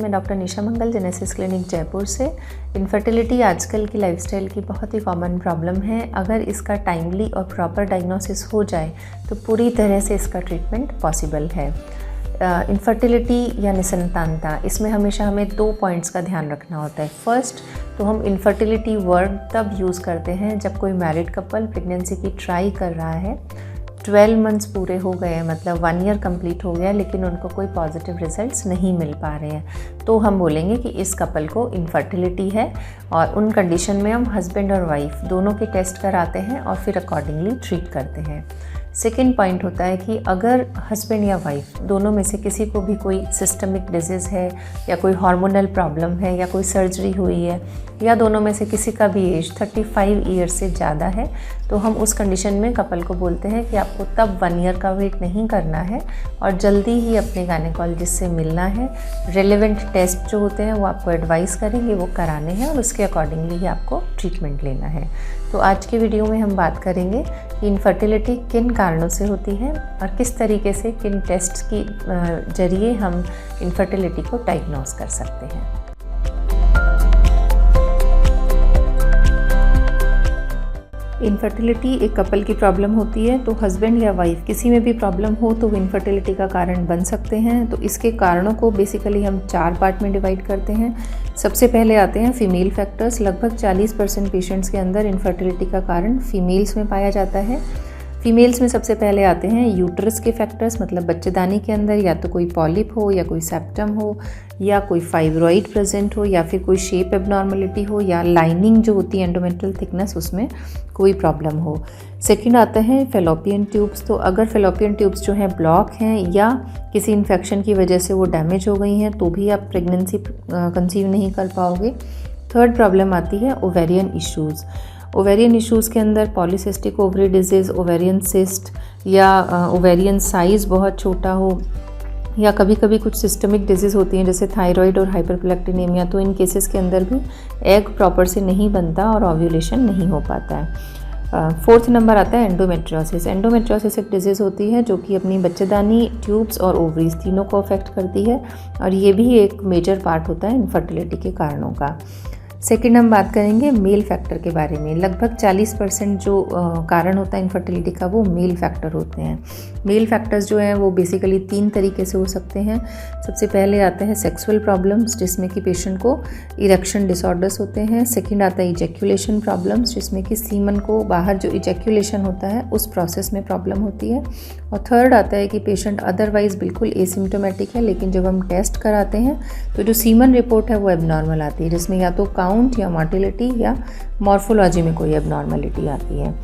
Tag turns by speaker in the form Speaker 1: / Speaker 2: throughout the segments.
Speaker 1: मैं डॉक्टर निशा मंगल, genesis clinic Jaipur से। Infertility आजकल की लाइफस्टाइल की बहुत ही कॉमन प्रॉब्लम है। अगर इसका टाइमली और प्रॉपर डायग्नोसिस हो जाए तो पूरी तरह से इसका ट्रीटमेंट पॉसिबल है। इनफर्टिलिटी या निसंतानता, इसमें हमेशा हमें 2 पॉइंट्स का ध्यान रखना होता है। फर्स्ट तो हम इनफर्टिलिटी वर्ड तब यूज़ करते हैं जब कोई मैरिड कपल प्रेगनेंसी की ट्राई कर रहा है, 12 मंथ्स पूरे हो गए हैं, मतलब 1 ईयर कंप्लीट हो गया, लेकिन उनको कोई पॉजिटिव रिजल्ट्स नहीं मिल पा रहे हैं, तो हम बोलेंगे कि इस कपल को इनफर्टिलिटी है। और उन कंडीशन में हम हस्बैंड और वाइफ दोनों के टेस्ट कराते हैं और फिर अकॉर्डिंगली ट्रीट करते हैं। सेकेंड पॉइंट होता है कि अगर हस्बैंड या वाइफ दोनों में से किसी को भी कोई सिस्टमिक डिजीज़ है या कोई हार्मोनल प्रॉब्लम है या कोई सर्जरी हुई है या दोनों में से किसी का भी एज 35 ईयर्स से ज़्यादा है, तो हम उस कंडीशन में कपल को बोलते हैं कि आपको तब 1 ईयर का वेट नहीं करना है और जल्दी ही अपने गायनेकोलॉजिस्ट से मिलना है। रेलेवेंट टेस्ट जो होते हैं वो आपको एडवाइस करेंगे, वो कराने हैं और उसके अकॉर्डिंगली ही आपको ट्रीटमेंट लेना है। तो आज की वीडियो में हम बात करेंगे कि इनफर्टिलिटी किन कारणों से होती है और किस तरीके से किन टेस्ट की जरिए हम इनफर्टिलिटी को डायग्नोस कर सकते हैं। इनफर्टिलिटी एक कपल की प्रॉब्लम होती है, तो हस्बैंड या वाइफ किसी में भी प्रॉब्लम हो तो वो इनफर्टिलिटी का कारण बन सकते हैं। तो इसके कारणों को बेसिकली हम 4 पार्ट में डिवाइड करते हैं। सबसे पहले आते हैं फीमेल फैक्टर्स। लगभग 40% पेशेंट्स के अंदर इनफर्टिलिटी का कारण फीमेल्स में पाया जाता है। फीमेल्स में सबसे पहले आते हैं यूट्रस के फैक्टर्स, मतलब बच्चेदानी के अंदर या तो कोई पॉलिप हो या कोई सेप्टम हो या कोई फाइब्रॉइड प्रेजेंट हो या फिर कोई शेप एबनॉर्मलिटी हो या लाइनिंग जो होती है एंडोमेट्रियल थिकनेस उसमें कोई प्रॉब्लम हो। सेकंड आता है फेलोपियन ट्यूब्स। तो अगर फेलोपियन ट्यूब्स जो हैं ब्लॉक हैं या किसी इन्फेक्शन की वजह से वो डैमेज हो गई हैं तो भी आप प्रेगनेंसी कंसीव नहीं कर पाओगे। थर्ड प्रॉब्लम आती है ओवेरियन इश्यूज़। ओवेरियन इश्यूज़ के अंदर polycystic ovary disease, ovarian cyst या ओवेरियन साइज़ बहुत छोटा हो या कभी कभी कुछ सिस्टमिक डिजीज़ होती हैं जैसे थायराइड और हाइपरप्लेक्टिनेमिया, तो इन केसेस के अंदर भी एग प्रॉपर से नहीं बनता और ओव्यूलेशन नहीं हो पाता है। फोर्थ नंबर आता है एंडोमेट्रियोसिस। एंडोमेट्रियोसिस एक डिजीज़ होती है जो कि अपनी बच्चेदानी, ट्यूब्स और ओवरीज तीनों को अफेक्ट करती है और ये भी एक मेजर पार्ट होता है इनफर्टिलिटी के कारणों का। सेकेंड हम बात करेंगे मेल फैक्टर के बारे में। लगभग 40% जो कारण होता है इनफर्टिलिटी का वो मेल फैक्टर होते हैं। मेल फैक्टर्स जो हैं वो बेसिकली 3 तरीके से हो सकते हैं। सबसे पहले आता है सेक्सुअल प्रॉब्लम्स, जिसमें कि पेशेंट को इरेक्शन डिसऑर्डर्स होते हैं। सेकेंड आता है इजैक्यूलेशन प्रॉब्लम्स, जिसमें कि सीमन को बाहर जो इजैक्यूलेशन होता है उस प्रोसेस में प्रॉब्लम होती है। और थर्ड आता है कि पेशेंट अदरवाइज बिल्कुल एसिम्टोमेटिक है, लेकिन जब हम टेस्ट कराते हैं तो जो सीमन रिपोर्ट है वो एबनॉर्मल आती है, जिसमें या तो काउंट या मोटिलिटी या मॉर्फोलॉजी में कोई एबनॉर्मलिटी आती है।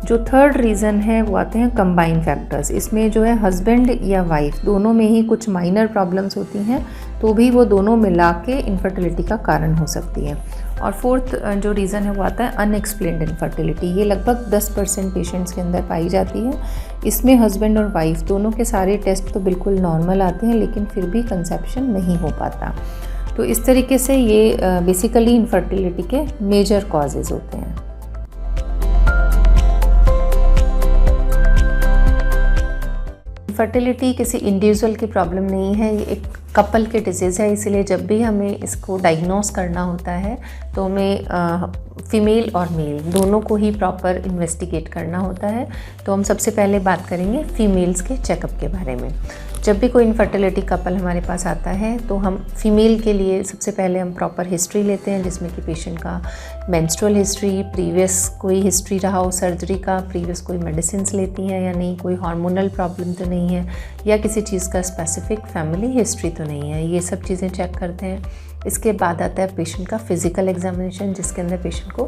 Speaker 1: जो थर्ड रीज़न है वो आते हैं कंबाइन फैक्टर्स। इसमें जो है हस्बैंड या वाइफ दोनों में ही कुछ माइनर प्रॉब्लम्स होती हैं तो भी वो दोनों मिला के इनफर्टिलिटी का कारण हो सकती है। और फोर्थ जो रीज़न है वो आता है अनएक्सप्लेन्ड इनफर्टिलिटी। ये लगभग 10% पेशेंट्स के अंदर पाई जाती है। इसमें हस्बैंड और वाइफ दोनों के सारे टेस्ट तो बिल्कुल नॉर्मल आते हैं, लेकिन फिर भी कंसेप्शन नहीं हो पाता। तो इस तरीके से ये बेसिकली इनफर्टिलिटी के मेजर कॉजेज़ होते हैं। फर्टिलिटी किसी इंडिविजुअल की प्रॉब्लम नहीं है, ये एक कपल के डिजीज़ है। इसलिए जब भी हमें इसको डायग्नोस करना होता है तो हमें फीमेल और मेल दोनों को ही प्रॉपर इन्वेस्टिगेट करना होता है। तो हम सबसे पहले बात करेंगे फीमेल्स के चेकअप के बारे में। जब भी कोई इनफर्टिलिटी कपल हमारे पास आता है तो हम फीमेल के लिए सबसे पहले हम प्रॉपर हिस्ट्री लेते हैं, जिसमें कि पेशेंट का मेंस्ट्रुअल हिस्ट्री, प्रीवियस कोई हिस्ट्री रहा हो सर्जरी का, प्रीवियस कोई मेडिसिन लेती हैं या नहीं, कोई हार्मोनल प्रॉब्लम तो नहीं है या किसी चीज़ का स्पेसिफिक फैमिली हिस्ट्री तो नहीं है, ये सब चीज़ें चेक करते हैं। इसके बाद आता है पेशेंट का फिजिकल एग्जामिनेशन, जिसके अंदर पेशेंट को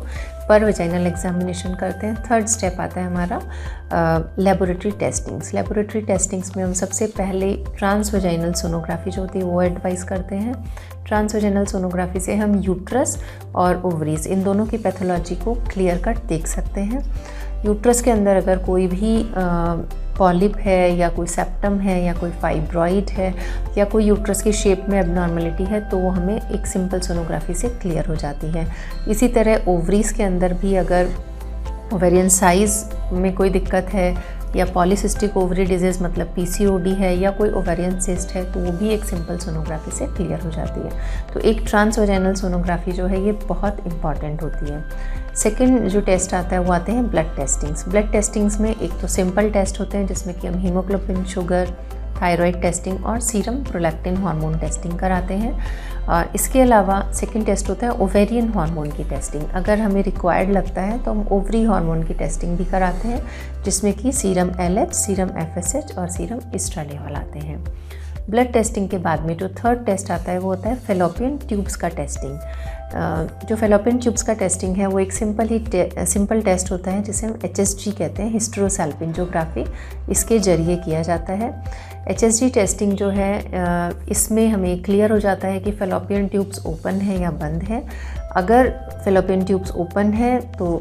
Speaker 1: पर वजाइनल एग्जामिनेशन करते हैं। थर्ड स्टेप आता है हमारा लेबोरेटरी टेस्टिंग्स। लेबोरेटरी टेस्टिंग्स में हम सबसे पहले ट्रांस वजाइनल सोनोग्राफी जो होती है वो एडवाइस करते हैं। ट्रांस वजाइनल सोनोग्राफी से हम यूट्रस और ओवरीज इन दोनों की पैथोलॉजी को क्लियर कट देख सकते हैं। यूट्रस के अंदर अगर कोई भी पॉलिप है या कोई सेप्टम है या कोई फाइब्रॉइड है या कोई यूट्रस की शेप में एबनॉर्मलिटी है तो वो हमें एक सिंपल सोनोग्राफी से क्लियर हो जाती है। इसी तरह ओवरीज़ के अंदर भी अगर ओवेरियन साइज़ में कोई दिक्कत है या पॉलीसिस्टिक ओवरी डिजीज़ मतलब PCOD है या कोई ओवेरियन सिस्ट है, तो वो भी एक सिंपल सोनोग्राफी से क्लियर हो जाती है। तो एक ट्रांसवेजाइनल सोनोग्राफी जो है ये बहुत इंपॉर्टेंट होती है। सेकंड जो टेस्ट आता है वो आते हैं ब्लड टेस्टिंग्स। ब्लड टेस्टिंग्स में एक तो सिंपल टेस्ट होते हैं जिसमें कि हम हीमोग्लोबिन, शुगर, थायराइड टेस्टिंग और सीरम प्रोलैक्टिन हार्मोन टेस्टिंग कराते हैं। और इसके अलावा सेकंड टेस्ट होता है ओवेरियन हार्मोन की टेस्टिंग। अगर हमें रिक्वायर्ड लगता है तो हम ओवरी हार्मोन की टेस्टिंग भी कराते हैं, जिसमें कि सीरम LH, सीरम FSH और सीरम एस्ट्राडियोल आते हैं। ब्लड टेस्टिंग के बाद में जो थर्ड टेस्ट आता है वो होता है फेलोपियन ट्यूब्स का टेस्टिंग। जो फेलोपियन ट्यूब्स का टेस्टिंग है वो एक सिंपल टेस्ट होता है जिसे हम HSG कहते हैं, हिस्टेरोसैल्पिंजोग्राफी, इसके जरिए किया जाता है। HSG टेस्टिंग जो है इसमें हमें क्लियर हो जाता है कि फेलोपियन ट्यूब्स ओपन है या बंद है। अगर फेलोपियन ट्यूब्स ओपन है तो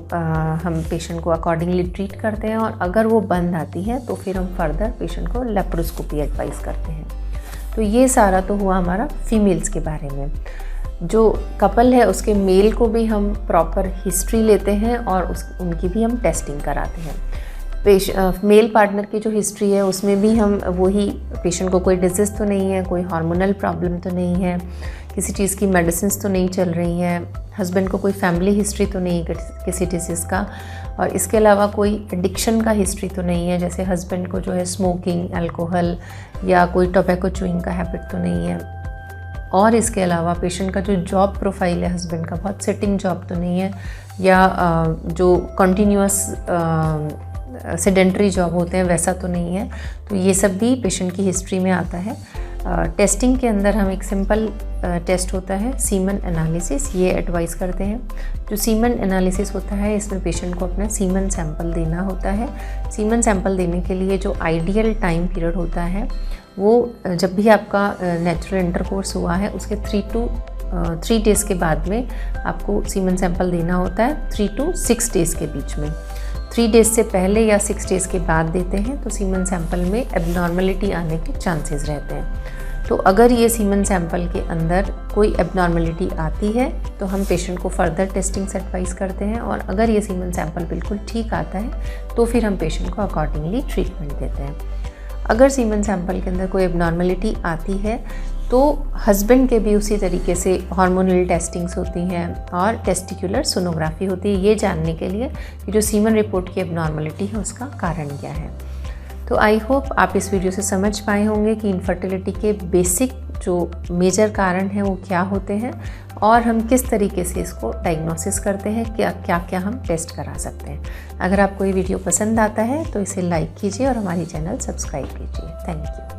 Speaker 1: हम पेशेंट को अकॉर्डिंगली ट्रीट करते हैं, और अगर वो बंद आती है तो फिर हम फर्दर पेशेंट को लेप्रोस्कोपी एडवाइस करते हैं। तो ये सारा तो हुआ हमारा फीमेल्स के बारे में। जो कपल है उसके मेल को भी हम प्रॉपर हिस्ट्री लेते हैं और उनकी भी हम टेस्टिंग कराते हैं। मेल पार्टनर की जो हिस्ट्री है उसमें भी हम वही, पेशेंट को कोई डिजीज़ तो नहीं है, कोई हार्मोनल प्रॉब्लम तो नहीं है, किसी चीज़ की मेडिसिन तो नहीं चल रही हैं, हस्बैंड को कोई फैमिली हिस्ट्री तो नहीं है किसी डिजीज़ का, और इसके अलावा कोई एडिक्शन का हिस्ट्री तो नहीं है, जैसे हस्बैंड को जो है स्मोकिंग, अल्कोहल या कोई टोबैको च्यूइंग का हैबिट तो नहीं है। और इसके अलावा पेशेंट का जो जॉब प्रोफाइल है हस्बैंड का, बहुत सिटिंग जॉब तो नहीं है, या जो कंटिन्यूअस सेडेंटरी जॉब होते हैं वैसा तो नहीं है। तो ये सब भी पेशेंट की हिस्ट्री में आता है। टेस्टिंग के अंदर हम एक सिंपल टेस्ट होता है सीमन एनालिसिस, ये एडवाइस करते हैं। जो सीमन एनालिसिस होता है इसमें पेशेंट को अपना सीमन सैंपल देना होता है। सीमन सैंपल देने के लिए जो आइडियल टाइम पीरियड होता है वो जब भी आपका नेचुरल इंटरकोर्स हुआ है उसके 3 डेज़ के बाद में आपको सीमन सैंपल देना होता है, 3 to 6 डेज़ के बीच में। 3 डेज़ से पहले या 6 डेज़ के बाद देते हैं तो सीमन सैंपल में एबनॉर्मलिटी आने के चांसेस रहते हैं। तो अगर ये सीमन सैंपल के अंदर कोई एबनॉर्मलिटी आती है तो हम पेशेंट को फर्दर टेस्टिंग से एडवाइस करते हैं, और अगर ये सीमन सैंपल बिल्कुल ठीक आता है तो फिर हम पेशेंट को अकॉर्डिंगली ट्रीटमेंट देते हैं। अगर सीमन सैंपल के अंदर कोई एबनॉर्मलिटी आती है तो हस्बैंड के भी उसी तरीके से हार्मोनल टेस्टिंग्स होती हैं और टेस्टिकुलर सोनोग्राफी होती है, ये जानने के लिए कि जो सीमन रिपोर्ट की एबनॉर्मलिटी है उसका कारण क्या है। तो आई होप आप इस वीडियो से समझ पाए होंगे कि इनफर्टिलिटी के बेसिक जो मेजर कारण हैं वो क्या होते हैं और हम किस तरीके से इसको डायग्नोसिस करते हैं, क्या हम टेस्ट करा सकते हैं। अगर आपको ये वीडियो पसंद आता है तो इसे लाइक कीजिए और हमारी चैनल सब्सक्राइब कीजिए। Thank you.